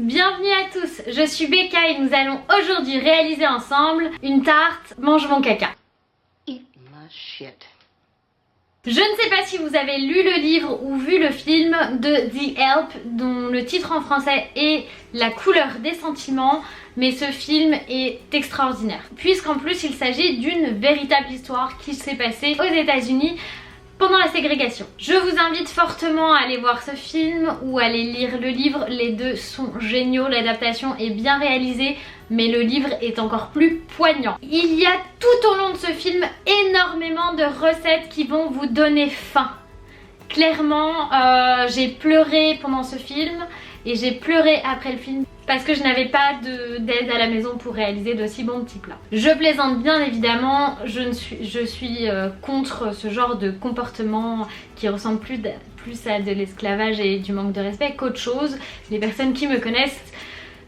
Bienvenue à tous, je suis Becca et nous allons aujourd'hui réaliser ensemble une tarte Mange mon caca. Eat my shit. Je ne sais pas si vous avez lu le livre ou vu le film de The Help, dont le titre en français est La couleur des sentiments, mais ce film est extraordinaire, puisqu'en plus il s'agit d'une véritable histoire qui s'est passée aux États-Unis pendant la ségrégation. Je vous invite fortement à aller voir ce film ou à aller lire le livre, les deux sont géniaux, l'adaptation est bien réalisée, mais le livre est encore plus poignant. Il y a tout au long de ce film énormément de recettes qui vont vous donner faim. Clairement, j'ai pleuré pendant ce film et j'ai pleuré après le film parce que je n'avais pas d'aide à la maison pour réaliser d'aussi bons petits plats. Je plaisante bien évidemment, je suis contre ce genre de comportement qui ressemble plus à de l'esclavage et du manque de respect qu'autre chose. Les personnes qui me connaissent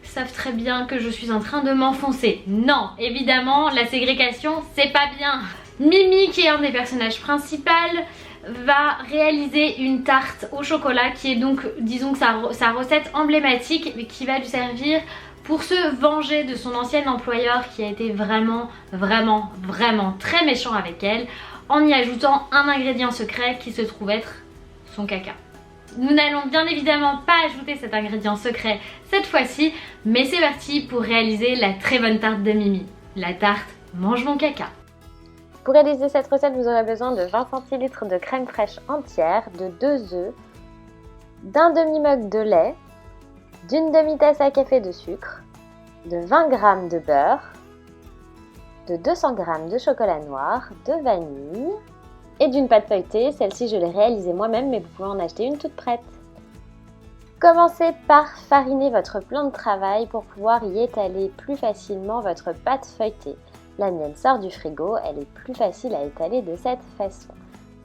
savent très bien que je suis en train de m'enfoncer. Non, évidemment, la ségrégation, c'est pas bien. Mimi, qui est un des personnages principaux, va réaliser une tarte au chocolat qui est donc, disons que sa recette emblématique, mais qui va lui servir pour se venger de son ancien employeur qui a été vraiment très méchant avec elle, en y ajoutant un ingrédient secret qui se trouve être son caca. Nous n'allons bien évidemment pas ajouter cet ingrédient secret cette fois-ci, mais c'est parti pour réaliser la très bonne tarte de Mimi, la tarte Mange mon caca. Pour réaliser cette recette, vous aurez besoin de 20 cl de crème fraîche entière, de 2 œufs, d'un demi-mug de lait, d'une demi-tasse à café de sucre, de 20 g de beurre, de 200 g de chocolat noir, de vanille et d'une pâte feuilletée. Celle-ci, je l'ai réalisée moi-même, mais vous pouvez en acheter une toute prête. Commencez par fariner votre plan de travail pour pouvoir y étaler plus facilement votre pâte feuilletée. La mienne sort du frigo, elle est plus facile à étaler de cette façon.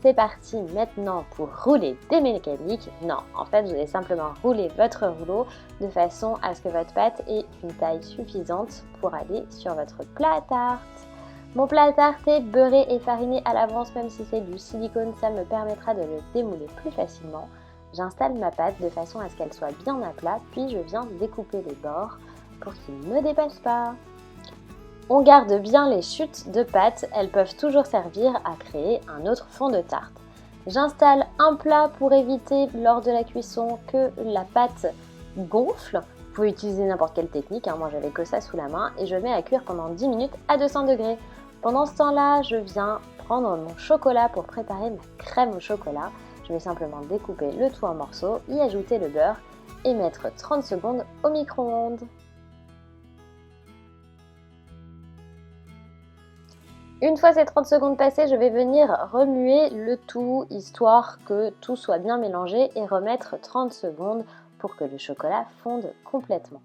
C'est parti maintenant pour rouler des mécaniques. Non, en fait, vous allez simplement rouler votre rouleau de façon à ce que votre pâte ait une taille suffisante pour aller sur votre plat à tarte. Mon plat à tarte est beurré et fariné à l'avance, même si c'est du silicone, ça me permettra de le démouler plus facilement. J'installe ma pâte de façon à ce qu'elle soit bien à plat, puis je viens découper les bords pour qu'ils ne me dépassent pas. On garde bien les chutes de pâte, elles peuvent toujours servir à créer un autre fond de tarte. J'installe un plat pour éviter lors de la cuisson que la pâte gonfle. Vous pouvez utiliser n'importe quelle technique, moi j'avais que ça sous la main, et je mets à cuire pendant 10 minutes à 200 degrés. Pendant ce temps-là, je viens prendre mon chocolat pour préparer ma crème au chocolat. Je vais simplement découper le tout en morceaux, y ajouter le beurre et mettre 30 secondes au micro-ondes. Une fois ces 30 secondes passées, je vais venir remuer le tout, histoire que tout soit bien mélangé, et remettre 30 secondes pour que le chocolat fonde complètement.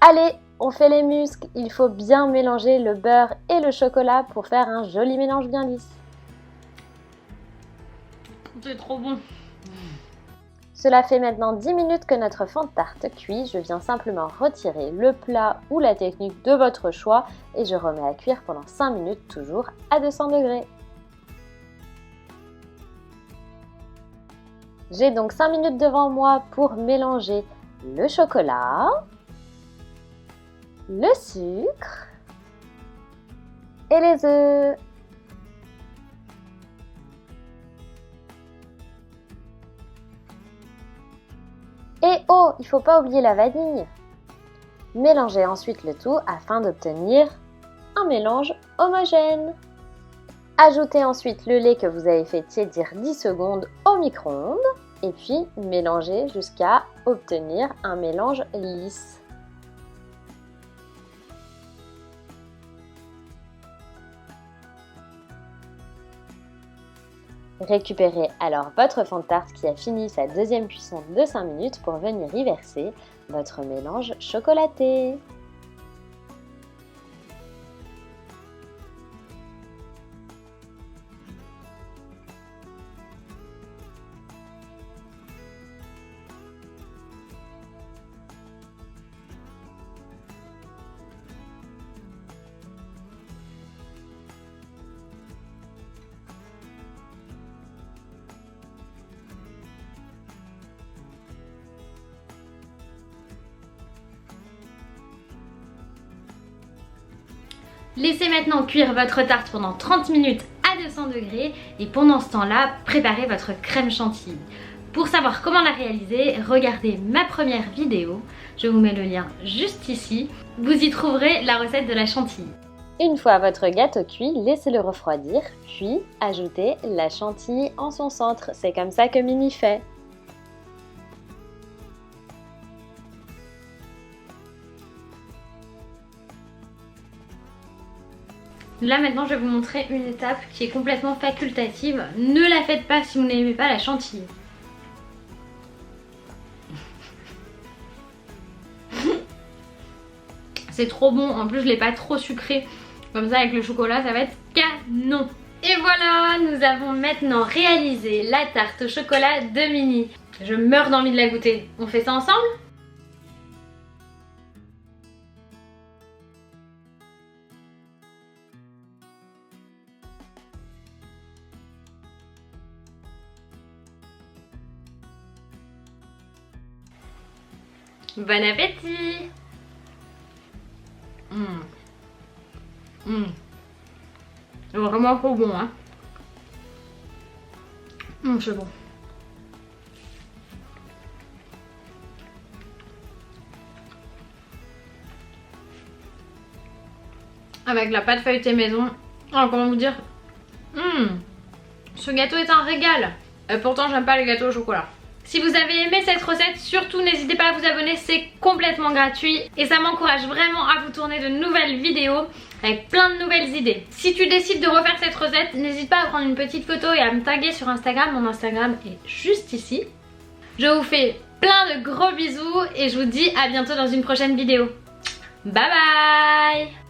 Allez, on fait les muscles, il faut bien mélanger le beurre et le chocolat pour faire un joli mélange bien lisse. C'est trop bon. Cela fait maintenant 10 minutes que notre fond de tarte cuit. Je viens simplement retirer le plat ou la technique de votre choix et je remets à cuire pendant 5 minutes, toujours à 200 degrés. J'ai donc 5 minutes devant moi pour mélanger le chocolat, le sucre et les œufs. Et oh, il ne faut pas oublier la vanille. Mélangez ensuite le tout afin d'obtenir un mélange homogène. Ajoutez ensuite le lait que vous avez fait tiédir 10 secondes au micro-ondes et puis mélangez jusqu'à obtenir un mélange lisse. Récupérez alors votre fond de tarte qui a fini sa deuxième cuisson de 5 minutes pour venir y verser votre mélange chocolaté. Laissez maintenant cuire votre tarte pendant 30 minutes à 200 degrés et pendant ce temps-là, préparez votre crème chantilly. Pour savoir comment la réaliser, regardez ma première vidéo, je vous mets le lien juste ici, vous y trouverez la recette de la chantilly. Une fois votre gâteau cuit, laissez-le refroidir, puis ajoutez la chantilly en son centre. C'est comme ça que Mimi fait. Là maintenant je vais vous montrer une étape qui est complètement facultative. Ne la faites pas si vous n'aimez pas la chantilly. C'est trop bon, en plus je l'ai pas trop sucré. Comme ça avec le chocolat ça va être canon. Et voilà, nous avons maintenant réalisé la tarte au chocolat de Mini. Je meurs d'envie de la goûter. On fait ça ensemble ? Bon appétit! C'est vraiment trop bon, hein. C'est bon. Avec la pâte feuilletée maison. Oh, comment vous dire? Ce gâteau est un régal. Et pourtant, j'aime pas les gâteaux au chocolat. Si vous avez aimé cette recette, surtout n'hésitez pas à vous abonner, c'est complètement gratuit et ça m'encourage vraiment à vous tourner de nouvelles vidéos avec plein de nouvelles idées. Si tu décides de refaire cette recette, n'hésite pas à prendre une petite photo et à me taguer sur Instagram. Mon Instagram est juste ici. Je vous fais plein de gros bisous et je vous dis à bientôt dans une prochaine vidéo. Bye bye!